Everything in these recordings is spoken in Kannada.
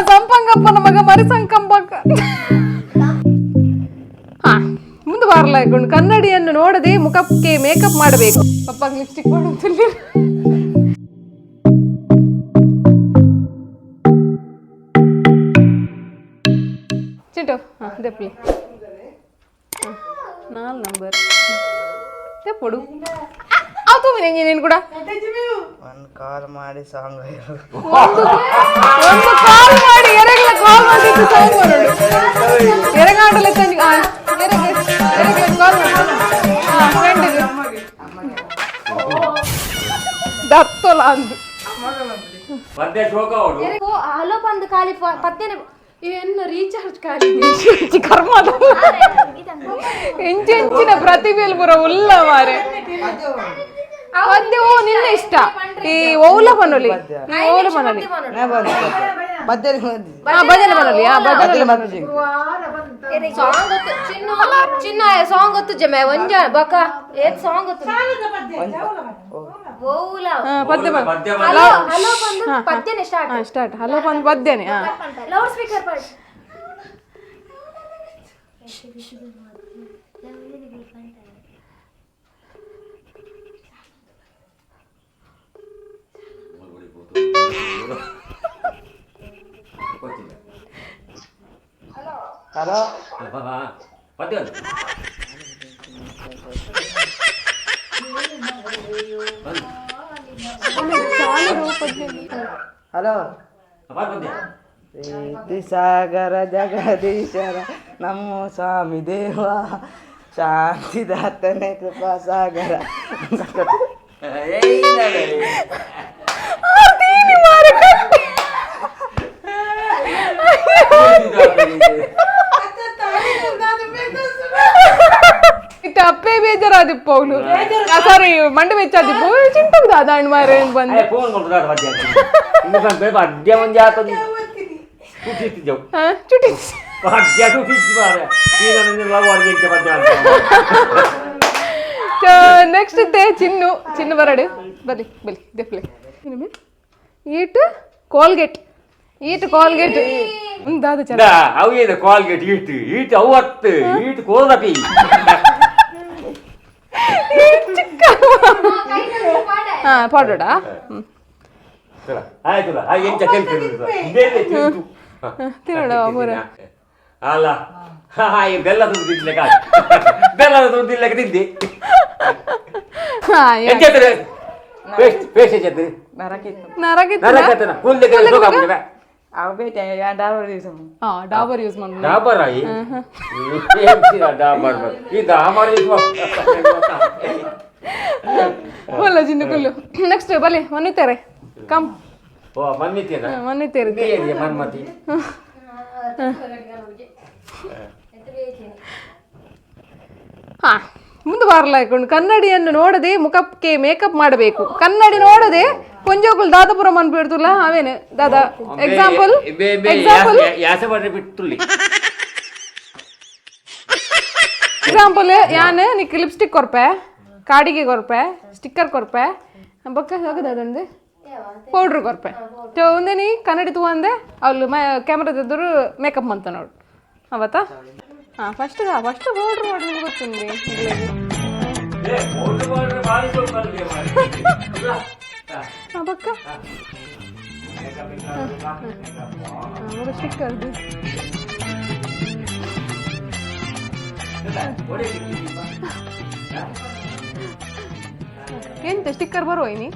ಸಂಪಂಗಪ್ಪನ ಮಗ ಮರಿ ಸಂಕಂಬಕ್ಕ. ಮುಂದೆ ಬಾರ್ಲಾಕೊಂಡು ಕನ್ನಡಿಯನ್ನು ನೋಡದೆ ಮುಖಕ್ಕೆ ಮೇಕಪ್ ಮಾಡಬೇಕು. ಪಪ್ಪಾಗ ಲಿಪ್ಸ್ಟಿಕ್ ಮಾಡುತ್ತಿಲ್ಲ. ಚಿಂಟು ದೆಪ್ಪಲಿ 4 ನಂಬರ್ ತೆಪ್ಪಡು ಆತು ಮಿನಿ ನೀನು ಕೂಡ ಒಂದು ಕಾಲ್ ಮಾಡಿ ಸಾಂಗ್ ಒಂದು ಕಾಲ್ ಮಾಡಿ ಎರೆಗಳ ಕಾಲ್ ಮಾಡಿದ್ದು ಸಾಂಗ್ ಮಾಡೋದು ಎರೆಗಾಡಲೆ ತಂದು ಎರೆಗಳ ಕಾಲ್ ಮಾಡಿ ಫ್ರೆಂಡಿಗೆ ದತ್ತೋಲ ಅಂದು ಪದ್ಯ ಶೋಕ ಅವಳು ಹಲೋ ಬಂದು ಖಾಲಿ ಪತ್ತೇನೆ ಏನು ರೀಚಾರ್ಜ್ ಖಾಲಿ ಕರ್ಮದ ಎಂಚಿನ ಪ್ರತಿಭೆಯಲ್ಲಿ ಬರೋ ಉಲ್ಲ ಮಾರೆ ಪದ್ಯ ನಿನ್ನ ಇಷ್ಟ ಈ ಓಲ ಬನ್ನೋಲಿ ಓಲ ಬನ್ನೋಲಿ ಭಜನೆ ಬನ್ನೋಲಿ ಭಜನೆ ಸಾಂಗ್ ಚಿನ್ನ ಸಾಂಗ್ ಗೊತ್ತು ಜಮೆ ಒಂಜ ಬಕ ಏತ್ ಸಾಂಗ್ ಗೊತ್ತು ಓಲ ಪದ್ಯ ಹಲೋ ಬಂದು ಪತ್ತೇನೆ ಸ್ಟಾರ್ಟ್ ಹಲೋ ಬಂದು ಪದ್ಯನೇ ಲೌಡ್ ಸ್ಪೀಕರ್ ಪಡ್ ಹಲೋ ಪದ್ಯ ಹಲೋ ಪದ್ಯ ಪ್ರೀತಿ ಸಾಗರ ಜಗದೀಶರ ನಮೋ ಸ್ವಾಮಿ ದೇವ ಶಾಂತಿದಾತನೇ ಕೃಪಾ ಸಾಗರ ಅಪ್ಪೇ ಬೇಜಾರಾದಿಪ್ಪ ಅವಳು ಸಾರಿ ಮಂಡ ಬೆಚ್ಚಾದಿಪ್ಪ ಚಿಂಟು ದಾದ ಮಾರೆ ಬಂದು ಫೋನ್ ಕೊಡ್ತಾರೆ ಪದ್ಯ ಪದ್ಯ ಒಂದು ಆತದು ತುಟಿತ್ತಿದ್ದೆವು ಚುಟಿ ಪದ್ಯ ತುಟಿಚ್ಚಿ ಮಾರೆ ಈಗ ನನ್ನ ಲವ್ ಅರ್ಜೆಂಟ್ ಪದ್ಯ ಅಂತ ನೆಕ್ಸ್ಟ್ ಇದ್ದೆ ಚಿನ್ನು ಬರಡು ಬಲಿ ಬಲಿ ದೆಪ್ಲೆ ಈಟ್ ಕೋಲ್ಗೇಟ್ ದಾದ ಚಲ ಅವು ಏನು ಕಾಲ್ಗೇಟ್ ಈಟ್ ಅವತ್ತು ಈಟ್ ಕೋದಪಿ ಪಾಡೋಡಾ ಆಯ್ತು ಎಂಚ ಕೆಲಸ ತಿನ್ನೋಣ ಮೂರ ಅಲ್ಲ ಬೆಲ್ಲ ತುರ್ದಿಲ್ಲ ಬೆಲ್ಲದ ತುರ್ದಿಲ್ಲಕ್ಕೆ ತಿಂದಿ ಪೇಸ್ಟ್ ಎಚ್ಚತ್ತು ನರಕಿತ್ತು ಕುಲ್ದೆ ಅವು ಬೇಟೆ ಡಾಬರ್ ಯೂಸ್ ಮಾಡಿ ಡಾಬರ್ ಆಗಿ ಡಾಬರ್ ಈ ಡಾಬರ್ ಒಲ್ಲ ಚಿನ್ನು ಕುಲ್ಲು ನೆಕ್ಸ್ಟ್ ಬಲಿ ಮನ್ನಿತಾರೆ ಕಮ್ ಓ ಮನ್ನಿತೇನ ಮನ್ನಿತೇರಿ ಮನ್ಮತಿ ಹಾ ಮುಂದೆ ಬಾರ್ಲಾಕೊಂಡು ಕನ್ನಡಿಯನ್ನು ನೋಡದೆ ಮುಖಕ್ಕೆ ಮೇಕಪ್ ಮಾಡಬೇಕು. ಕನ್ನಡಿ ನೋಡದೆ ಕೊಂಜೋಗುಲ್ ದಾದಾಪುರಂ ಅನ್ಬಿಡ್ತಲ್ಲ ಅವೇನೆ ದಾದಾ ಎಕ್ಸಾಂಪಲ್ ಯಾನ್ ನಿಕ್ ಲಿಪ್ಸ್ಟಿಕ್ ಕೊರ್ಪೆ ಕಾಡಿಗೆ ಕೊರ್ಪೆ ಸ್ಟಿಕ್ಕರ್ ಕೊರ್ಪೆ ಬೊಕ್ಕ ಹೋಗದಂದೆ ಪೌಡ್ರ್ ಕೊರ್ಪೆ ಒಂದೇ ನೀ ಕನ್ನಡಿ ತೂ ಅಂದೆ ಅವ್ಲು ಕ್ಯಾಮ್ರಾದಿದ್ದರು ಮೇಕಪ್ ಅಂತ ನೋಡು ಅವತ್ತಾ ಫಸ್ಟ್ ಪೌಡ್ರ್ ಮಾಡಿ ಗೊತ್ತಿಂది ಬೊಕ್ಕ ಸ್ಟಿಕ್ಕರ್ದು ಎಂತ ಸ್ಟಿಕ್ಕರ್ ಬರುವ ನೀ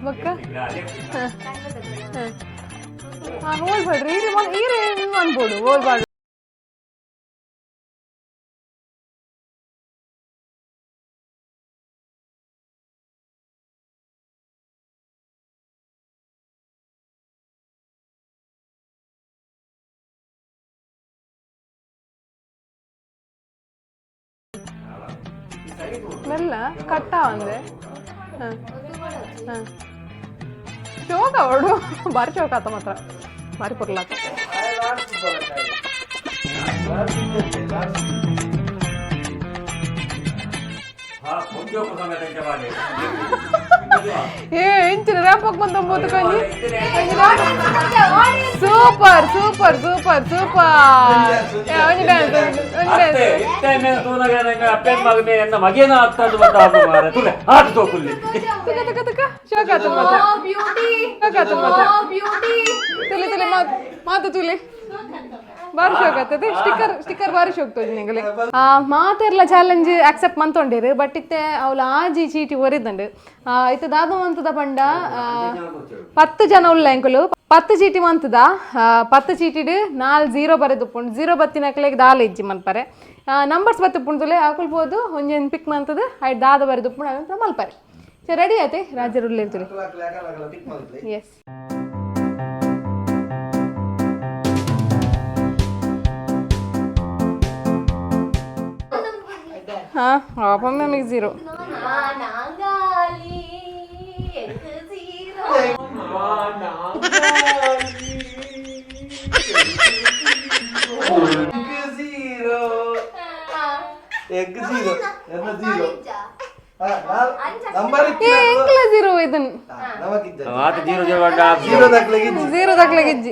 ಬೊಕ್ಕ ಹೋಲ್ಬೇಡ್ರಿ ಈರೇ ಅನ್ಬೋದು ಹೋಲ್ಬಾರ್ದು. ಮೆಲ್ಲ ಕಟ್ಟ ಅಂದೆ ಚೋಕ ಅವಡು ಬಾರಿ ಚೌಕ ಆತ ಮಾತ್ರ ಬಾರಿ ಪೊರ್ಲಾತ ಎಂಚಿನ ರ್ಯಾಂಪ್ ಬಂದು ಒಂಬತ್ತು ಕಂಜಿ ಸೂಪರ್ ಸೂಪರ್ ಸೂಪರ್ ಸೂಪರ್ ಒಂಜಿ ಡ್ಯಾನ್ಸ್ ಅಪ್ಪನ ಮಗನೇ ಎನ್ನ ಮಗೇನ ಆಗ್ತದೆ ಮತ್ತೆ ಆಗ ಮಾರ ತುಲೆ ಆಟ ತೋಕುಲ್ಲಿ ತಕ ತಕ ತಕ ಶೋಕ ಆತು ಮತ್ತೆ ಶೋಕ ಆತು ಮತ್ತೆ ತುಲೆ ತುಲೆ ಮಾತು ತುಲೆ ಬಾರಿ ಶೋಕ್ ಆಗ್ತದೆ ಸ್ಟಿಕ್ಕರ್ ಬಾರಿ ಶೋಕ್ ತೋಜಿ ನಿಂಗಲೆ ಮಾತೆರ್ಲ ಚಾಲೆಂಜ್ ಆಕ್ಸೆಪ್ಟ್ ಮಂತೊಂಡೇರು ಬಟ್ ಇತ್ತೆ ಅವಳು ಆಜಿ ಚೀಟಿ ಒರಿದಂಡು ಇತ್ತೆ ದಾದ ಮಂತದ ಪಂಡ 10 ಜನ ಉಳ್ಳ ಎಂಕುಲು 10 ಚೀಟಿ ಮಂತದ 10 ಚೀಟಿಡು 4 0 ಬರೆದುಪ್ಪುಂಡು 0 ಬತ್ತಿನಕ್ಲೆಗ್ ದಾಲ ಇಜ್ಜಿ ಮಲ್ಪರೆ ನಂಬರ್ಸ್ ಬತ್ತುಪ್ಪುಂಡುಲೆ ಹಾಕೊಳ್ಬೋದು ಒಂಜೇನು ಪಿಕ್ ಮಂತದ ಐದು ದಾದ ಬರೆದುಪ್ಪುಂಡು ಅದಂತ ಮಲ್ಪರೆ ಸೊ ರೆಡಿ ಆಯ್ತೆ ರಾಜರು ಉಳ್ಳಿರ್ತದೆ ಎಸ್ हाँ apa memang zero zero itu zero daklegiಜ್ಜಿ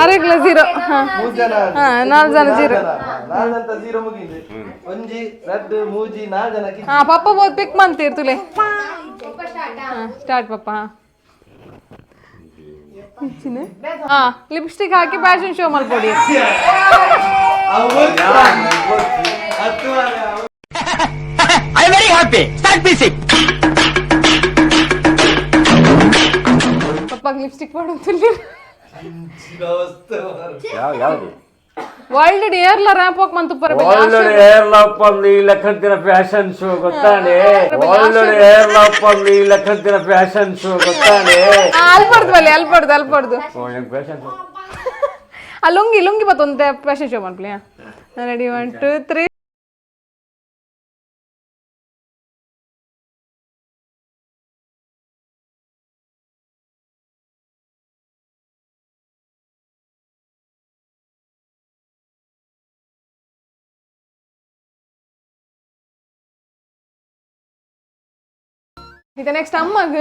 ಅರೆಗ್ಲ zero ನಾಲ್ ಜನ zero ಪಪ್ಪ ಬೋದು ಪಿಕ್ ಮಂತೀರ್ತುಲೆ ಸ್ಟಾರ್ಟ್ ಪಪ್ಪ ಲಿಪ್ಸ್ಟಿಕ್ ಹಾಕಿ ಫ್ಯಾಷನ್ ಶೋ ಮಲ್ಪೊಡಿ I'm very happy. Start music. ಪಪ್ಪಾಗ ಲಿಪ್ಸ್ಟಿಕ್ ಮಾಡೋದಿಲ್ಲ ಯಾವ್ದು ವರ್ಲ್ಡ್ ಏರ್ಲ ರ್ಯಾಂಪ್ ವಾಕ್ ಮಂತು ಪರ ವರ್ಲ್ಡ್ ಏರ್ಲಪ್ ಅಲ್ಲಿ ಲಕ್ಕಂತಿನ ಫ್ಯಾಷನ್ ಶೋ ಗೊತ್ತಾನೆ ವರ್ಲ್ಡ್ ಏರ್ಲಪ್ ಅಲ್ಲಿ ಲಕ್ಕಂತಿನ ಫ್ಯಾಷನ್ ಶೋ ಗೊತ್ತಾನೆ ಅಲ್ಪಡ್ದು ಫ್ಯಾಷನ್ ಶೋ ಆ ಲುಂಗಿ ಮತ್ತೊಂದು ಫ್ಯಾಷನ್ ಶೋ ಮಾಡ್ಲಿ ರೆಡಿ 1 2 3 ಇದು ನೆಕ್ಸ್ಟ್ ಅಮ್ಮಗ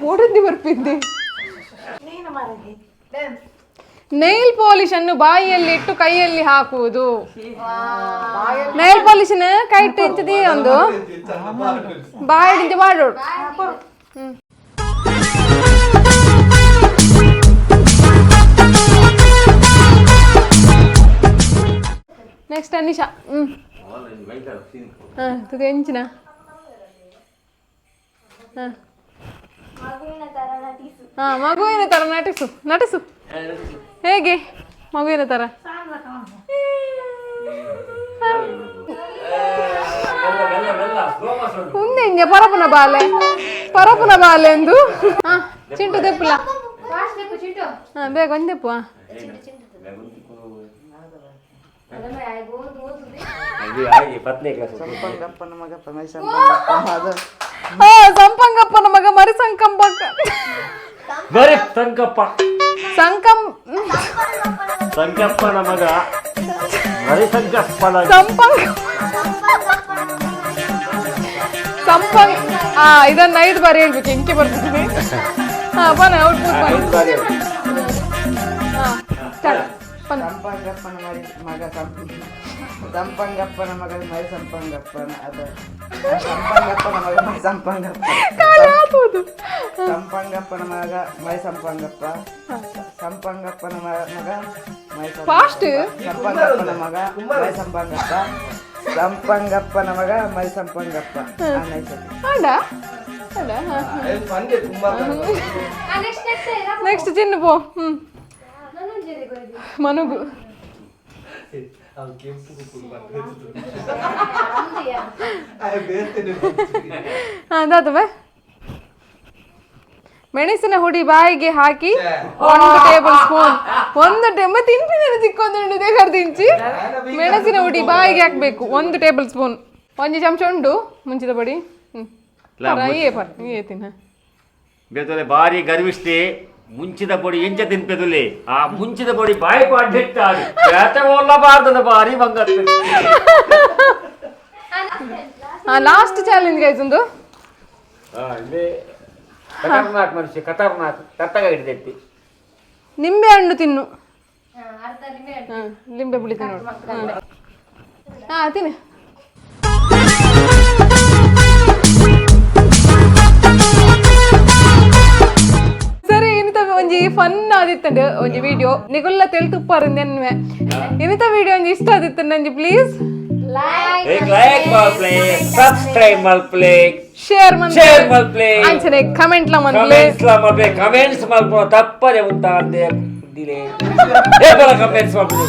ಪೋಡಿದ್ದಿ ಬರ್ಪಿದ್ದಿ ನೈಲ್ ಪಾಲಿಶ್ ಅನ್ನು ಬಾಯಿಯಲ್ಲಿ ಇಟ್ಟು ಕೈಯಲ್ಲಿ ಹಾಕುವುದು ನೈಲ್ ಪಾಲಿಶ್ ಕೈ ಇಟ್ಟು ಇಂಚದಿ ಒಂದು ಬಾಯಿ ಇಂಚ ಮಾಡೋಡು ನೆಕ್ಸ್ಟ್ ಅನಿಶಾ ತುಗೆ ಎಂಚಿನ ಮಗುವಿನ ತರ ನಟಿಸು ಹೇಗೆ ಮಗುವಿನ ತರ ಮುಂದೆ ಪರಪುನ ಬಾಲೆ ಎಂದು ಚಿಂಟು ದೆಪ್ಪುಲ ಬೇಗ ಒಂದೆಪ್ಪು ಸಂಪಂಗಪ್ಪನ ಮಗ ಮರಿ ಸಂಕಪ್ಪನ ಮಗ ಮರಿ ಸಂಕಪ್ಪನ ಇದನ್ನ 5 ಬಾರಿ ಹೇಳ್ಬೇಕು ಎಂಕೆ ಬರ್ತಿದ್ದೀನಿ ಬನ್ನಿ ಔಟ್ಪುಟ್ ಸಂಪಂಗಪ್ಪನ ಮಗ ಸಂಪಂಗಪ್ಪನ ಮಗ ಮೈ ಸಂಪಂಗಪ್ಪನ ಅದು ಸಂಪಂಗಪ್ಪನ ಮಗ ಮೈ ಸಂಪಂಗಪ್ಪ ಸಂಪಂಗಪ್ಪನ ಮಗ ಮೈ ಸಂಪಂಗಪ್ಪ ಸಂಪಂಗಪ್ಪನ ಮಗ ಮೈ ಸಂಪಂಗಪ್ಪನ ಮಗ ಮೈ ಸಂಪಂಗಪ್ಪ ಸಂಪಂಗಪ್ಪನ ಮಗ ಮೈ ಸಂಪಂಗಪ್ಪ ನೆಕ್ಸ್ಟ್ ಚಿನ್ನ ಪೋ ಮನುಗು ಅದಾತವೆ ಮೆಣಸಿನ ಹುಡಿ ಬಾಯಿಗೆ ಹಾಕಿ 1 ಟೇಬಲ್ ಸ್ಪೂನ್ ಮತ್ತೆ ತಿಂಪಿನ ತಿಕ್ಕೊಂದು ಕರ್ದಿಂಚಿ ಮೆಣಸಿನ ಹುಡಿ ಬಾಯಿಗೆ ಹಾಕ್ಬೇಕು 1 ಟೇಬಲ್ ಸ್ಪೂನ್ 1 ಚಮಚ ಉಂಡು ಮುಂಚಿದ ಬಡಿ ಬೇತಲೆ ಬಾರಿ ಗರ್ವಿಷ್ಟಿ ಮುಂಚಿದ ಪೊಡಿ ಎಂಚ ತಿನ್ಪೆದುಲೆ ಆ ಮುಂಚಿದ ಪೊಡಿ ಬಾಯಿ ಪಾಡ್ಡೆಟ್ಟಾಡಿ ಬೇತ ಒಲ್ಲಬಾರ್ದದ ಬಾರಿ ಬಂಗತ್ತೆ ಲಾಸ್ಟ್ ಚಾಲೆಂಜ್ ಗೈಸ್ ಒಂದು ಇದೇ ಖತರ್ನಾಕ್ ಮನುಷ್ಯ ಖತರ್ನಾಕ್ ಕತ್ತಗ ಹಿಡಿದೈತಿ ನಿಂಬೆ ಹಣ್ಣು ತಿನ್ನು ಲಿಂಬೆ ಬುಳಿ ತಿನ್ನು ತಿನ್ನು ಸರಿ ಇನ್ನಿತ ಒಂಜಿ ಫನ್ ಆದಿತ್ತಂಡು ಒಂಜಿ ವಿಡಿಯೋ ನಿಗುಲ್ಲ ತೆಲ್ತುಪ್ಪಾರಿಂದ ಎನ್ವೆ ಇನ್ನಿತ ವಿಡಿಯೋ ಒಂಜಿ ಇಷ್ಟ ಆದಿತ್ತಂಡು ನಂಜಿ ಪ್ಲೀಸ್ ಲೈಕ್ ಮಲ್ಪ್ಲೇ ಸಬ್ಸ್ಕ್ರೈಬ್ ಮಲ್ಪ್ಲೇ ಶೇರ್ ಶೇರ್ ಮಲ್ಪ್ಲೇ ಅಂಚನೆ ಕಮೆಂಟ್ ಲ ಮನ್ಪ್ಲೇ ಕಮೆಂಟ್ಸ್ ಮಲ್ಪೋ ತಪ್ಪದೆ ಉಂಟಾ ಅಂತ ದಿಲೆ ಕಮೆಂಟ್ಸ್ ಮಲ್ಪೋ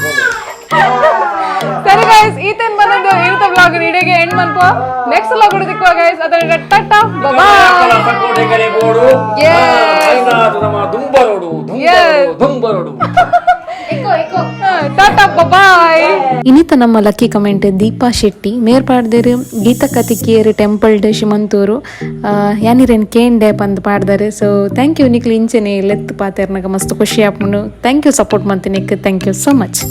ಸರಿ ಗೈಸ್ ಈತನ್ ಬಂದದ್ದು ಇನ್ನಿತ ವ್ಲಾಗ್ ಇಡೆಗೆ ಎಂಡ್ ಮನ್ಪೋ ನೆಕ್ಸ್ಟ್ ವ್ಲಾಗ್ ಹುಡುದಿಕ್ಕುವ ಗೈಸ್ ಅದರ ಟಾಟಾ ಬಾಯ್ ಸಪೋರ್ಟಿಗರೆ ಬೋಡು ಐನಾದು ನಮ್ಮ ದುಂಬರೋಡು ದುಂಬರೋಡು ಟಾಟಾ ಬಾಯ್ ಇನಿತ ನಮ್ಮ ಲಕ್ಕಿ ಕಮೆಂಟ್ ದೀಪಾ ಶೆಟ್ಟಿ ಮೇರ್ಪಾಡ್ದೇರು ಗೀತಾ ಕತಿಕೇರಿ ಟೆಂಪಲ್ ಡೆ ಶಿಮಂತೂರು ಯಾನಿರೇನು ಕೇಂಡೆ ಪಂದ್ ಪಾಡ್ದಾರೆ ಸೊ ಥ್ಯಾಂಕ್ ಯು ನಿಕ್ಲು ಇಂಚೆನೆ ಲೆತ್ ಪಾತೆರ್ನಾಗ ಮಸ್ತ್ ಖುಷಿ ಆಪುಂಡು ಥ್ಯಾಂಕ್ ಯು ಸಪೋರ್ಟ್ ಮಂತಿನಿಕ್ ಥ್ಯಾಂಕ್ ಯು ಸೋ ಮಚ್